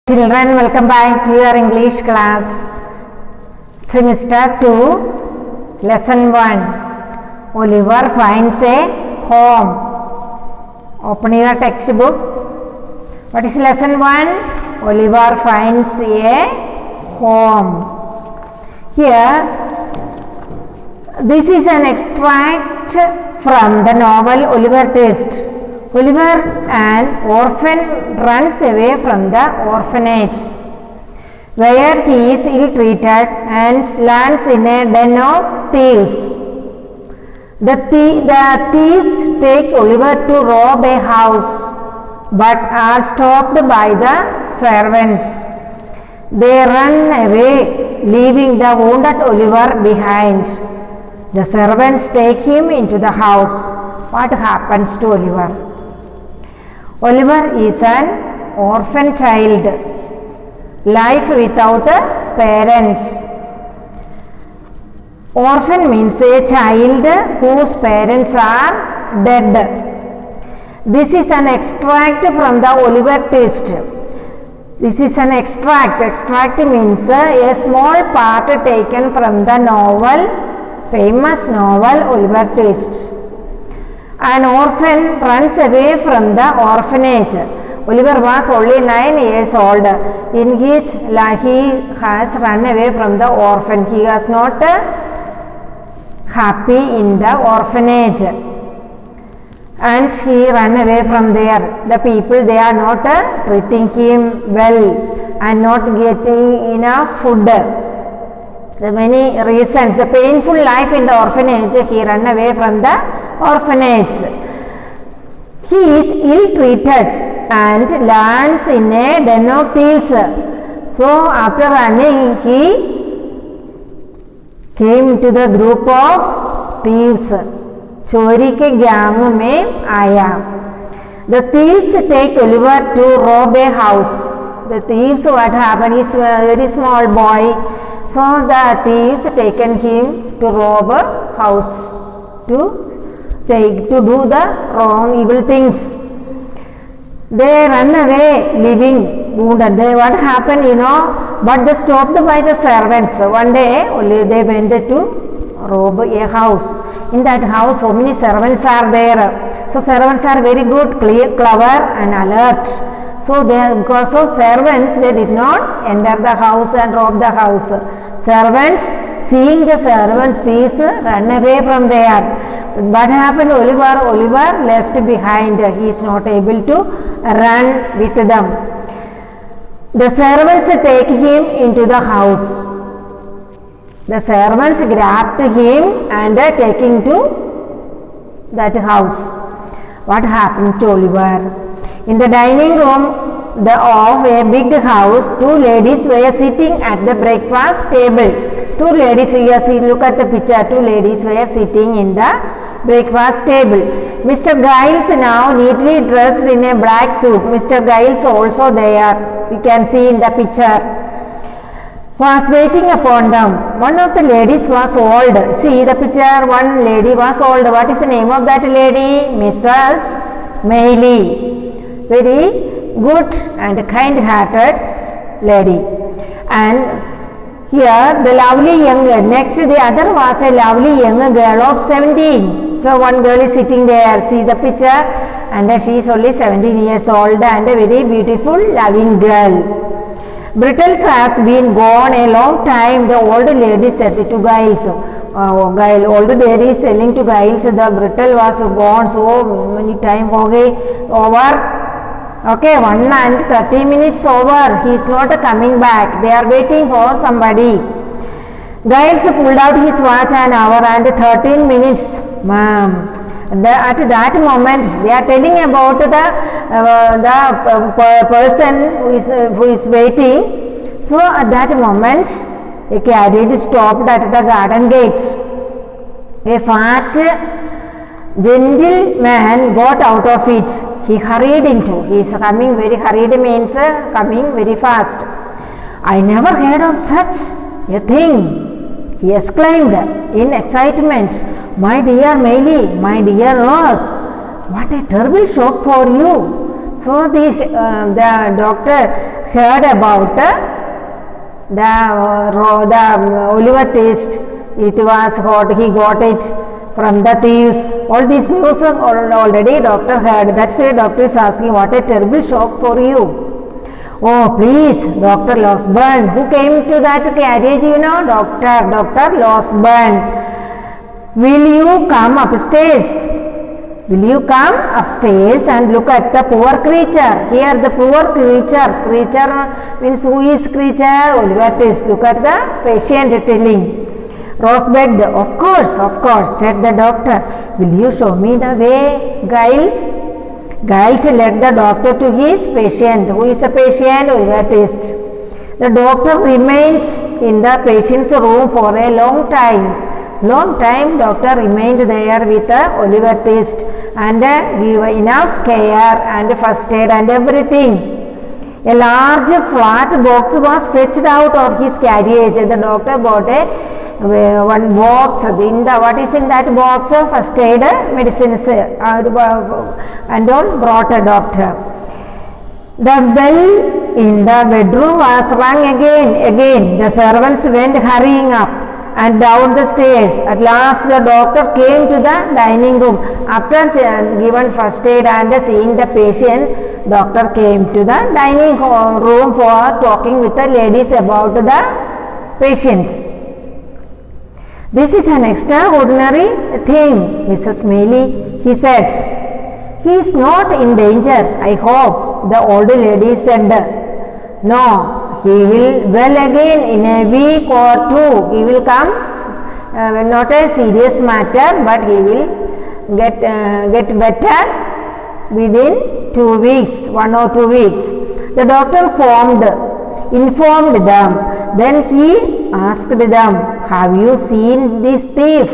Children, welcome back to your English class. Semester 2, Lesson 1. Oliver finds a home. Open your textbook. What is Lesson 1? Oliver finds a home. Here, this is an extract from the novel Oliver Twist. Oliver, an orphan, runs away from the orphanage, where he is ill-treated and lands in a den of thieves. The thieves take Oliver to rob a house, but are stopped by the servants. They run away, leaving the wounded Oliver behind. The servants take him into the house. What happens to Oliver? Oliver is an orphan child, life without parents. Orphan means a child whose parents are dead. This is an extract from the Oliver Twist. This is an extract. Extract means a small part taken from the novel, famous novel Oliver Twist. An orphan runs away from the orphanage. Oliver was only 9 years old. In his life, he has run away from the orphan. He was not happy in the orphanage, and he ran away from there. The people, they are not treating him well and not getting enough food. The many reasons, the painful life in the orphanage, he ran away from the orphanage. He is ill-treated and lands in a den of thieves. So after running, he came to the group of thieves. चोरी के gang में आया. The thieves take Oliver to rob a house. The thieves, what happened is a very small boy. So the thieves taken him to rob a house, to do the wrong evil things. They run away leaving wounded. What happened, but they stopped by the servants. One day only they went to rob a house. In that house so many servants are there. So servants are very good, clever and alert. So because of servants, they did not enter the house and rob the house. Servants, seeing the servant thieves, run away from there. What happened? Oliver left behind. He is not able to run with them. The servants take him into the house. The servants grabbed him and taking to that house. What happened to Oliver? In the dining room of a big house, two ladies were sitting at the breakfast table. Two ladies, look at the picture. Two ladies were sitting in the breakfast table. Mr. Giles, now neatly dressed in a black suit. Mr. Giles also there. We can see in the picture. Was waiting upon them. One of the ladies was old. See the picture. One lady was old. What is the name of that lady? Mrs. Maylie. Very good and kind-hearted lady. And here the lovely young, next the other was a lovely young girl of 17. So one girl is sitting there. See the picture, and she is only 17 years old and a very beautiful, loving girl. Brittles has been gone a long time, the old lady said to Giles. Old lady is telling to Giles, the Brittle was gone so many time, over. Okay, 1:30 over. He is not coming back. They are waiting for somebody. Giles pulled out his watch, an hour and 13 minutes. Ma'am. At that moment, they are telling about the person who is waiting. So at that moment, a carriage stopped at the garden gate. A fat gentleman got out of it. He hurried into. He is coming very hurried means coming very fast. I never heard of such a thing, he exclaimed in excitement. My dear Maylie, my dear Rose, what a terrible shock for you. So the doctor heard about the Oliver Twist. It was hot. He got it from the thieves. All these news already doctor heard. That's why doctor is asking, what a terrible shock for you. Oh, please, Dr. Losburn. Who came to that carriage, you know? Dr. Losburn. Will you come upstairs? Will you come upstairs and look at the poor creature? Here the poor creature. Creature means who is creature? Oliver Twist. Look at the patient telling. Rose begged, of course, said the doctor. Will you show me the way, Giles? Giles led the doctor to his patient. Who is a patient? Oliver Twist. The doctor remained in the patient's room for a long time. Doctor remained there with Oliver Twist and gave enough care and first aid and everything. A large flat box was fetched out of his carriage. The doctor bought one box. What is in that box? First aid medicines and all brought a doctor. The bell in the bedroom was rung again. The servants went hurrying up and down the stairs. At last the doctor came to the dining room. After given first aid and seeing the patient, doctor came to the dining room for talking with the ladies about the patient. This is an extraordinary thing, Mrs. Maylie, he said. He is not in danger, I hope, the old lady said. No, he will well again in a week or two. He will come, not a serious matter, but he will get better within 2 weeks, 1 or 2 weeks. The doctor informed them. Then he asked them, have you seen this thief?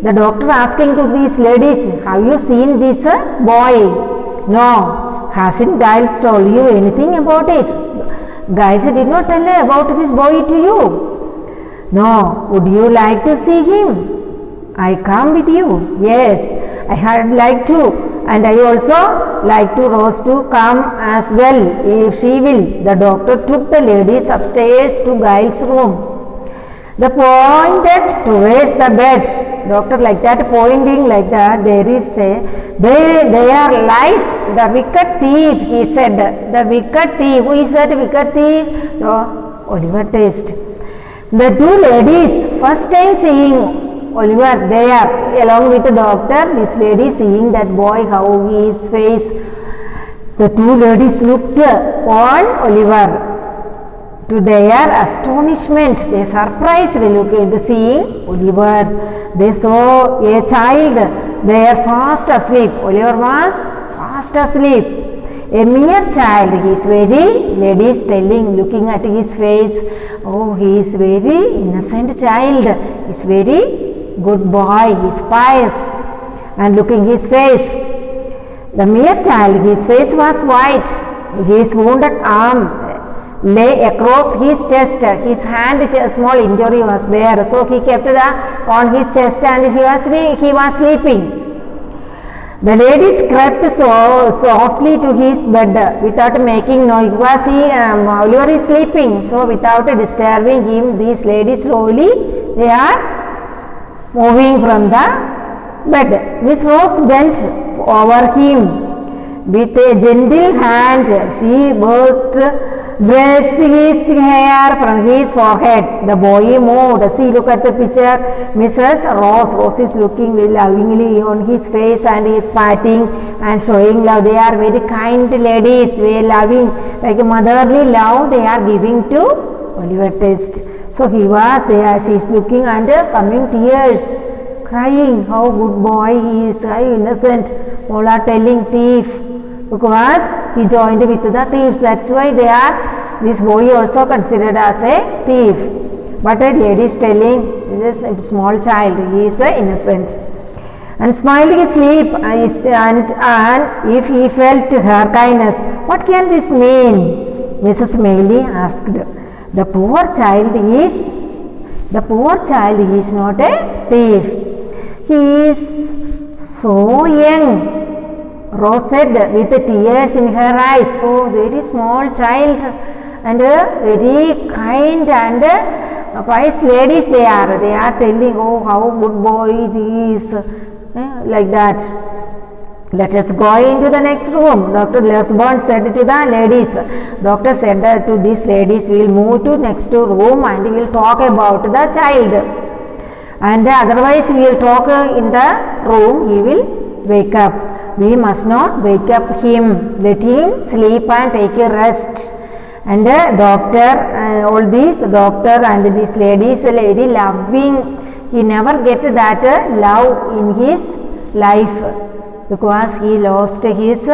The doctor asking to these ladies, have you seen this boy? No. Hasn't Giles told you anything about it? Giles did not tell about this boy to you. No. Would you like to see him? I come with you. Yes, I had like to, and I also like to Rose to come as well if she will. The doctor took the ladies upstairs to Giles' room. They pointed towards the bed. Doctor like that, pointing like that. There lies the wicked thief, he said. The wicked thief. Who is that wicked thief? No, Oliver Twist. The two ladies, first time seeing Oliver there along with the doctor, this lady seeing that boy, how his face. The two ladies looked on Oliver. To their astonishment, they surprised at seeing Oliver. They saw a child there fast asleep. Oliver was fast asleep. A mere child. He is very, ladies telling, looking at his face. Oh, he is very innocent child. He is very good boy. He is pious. And looking his face. The mere child, his face was white. His wounded arm lay across his chest. His hand, a small injury was there, so he kept on his chest and he was sleeping. The ladies crept softly to his bed without making noise. Oliver is sleeping, so without disturbing him, these ladies slowly they are moving from the bed. Miss Rose bent over him. With a gentle hand, she brushed his hair from his forehead. The boy moved. See, look at the picture. Mrs. Rose. Rose is looking very lovingly on his face and is patting and showing love. They are very kind ladies, very loving, like a motherly love they are giving to Oliver Twist. So he was there. She is looking and coming tears, crying. How good boy he is, how innocent. All are telling thief. Because he joined with the thieves. That's why this boy also considered as a thief. But a lady is telling, this is a small child, he is innocent. And smiling asleep, and if he felt her kindness, what can this mean? Mrs. Maylie asked. The poor child is not a thief. He is so young. Rose said with tears in her eyes. So very small child and very kind and pious ladies they are. They are telling, oh how good boy he is, like that. Let us go into the next room. Dr. Lesbon said to the ladies. Doctor said to these ladies, we will move to next room and we will talk about the child. And otherwise we will talk in the room, he will wake up. We must not wake up him. Let him sleep and take a rest. And doctor, all these doctor and these ladies, lady loving. He never get that love in his life, because he lost his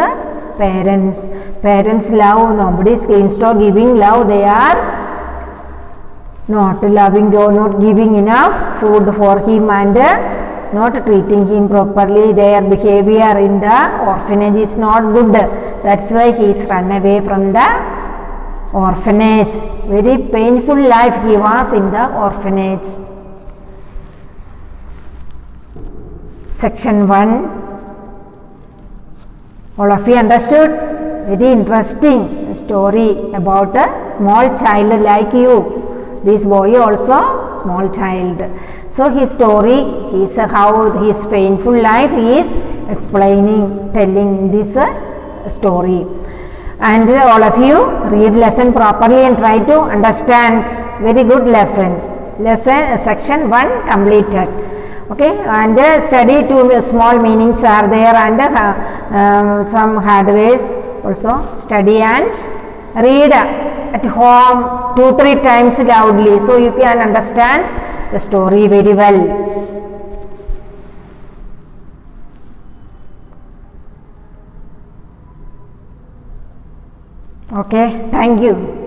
parents. Parents love, nobody is against of giving love. They are not loving or not giving enough food for him and not treating him properly. Their behavior in the orphanage is not good. That's why he is run away from the orphanage. Very painful life he was in the orphanage. Section 1. All of you understood? Very interesting story about a small child like you. This boy also small child. So his story, his how his painful life he is explaining, telling this story. And all of you read lesson properly and try to understand. Very good lesson. Section 1 completed. Okay, and study two small meanings are there and some hard ways also. Study and read at home 2-3 times loudly, so you can understand the story very well. Okay, thank you.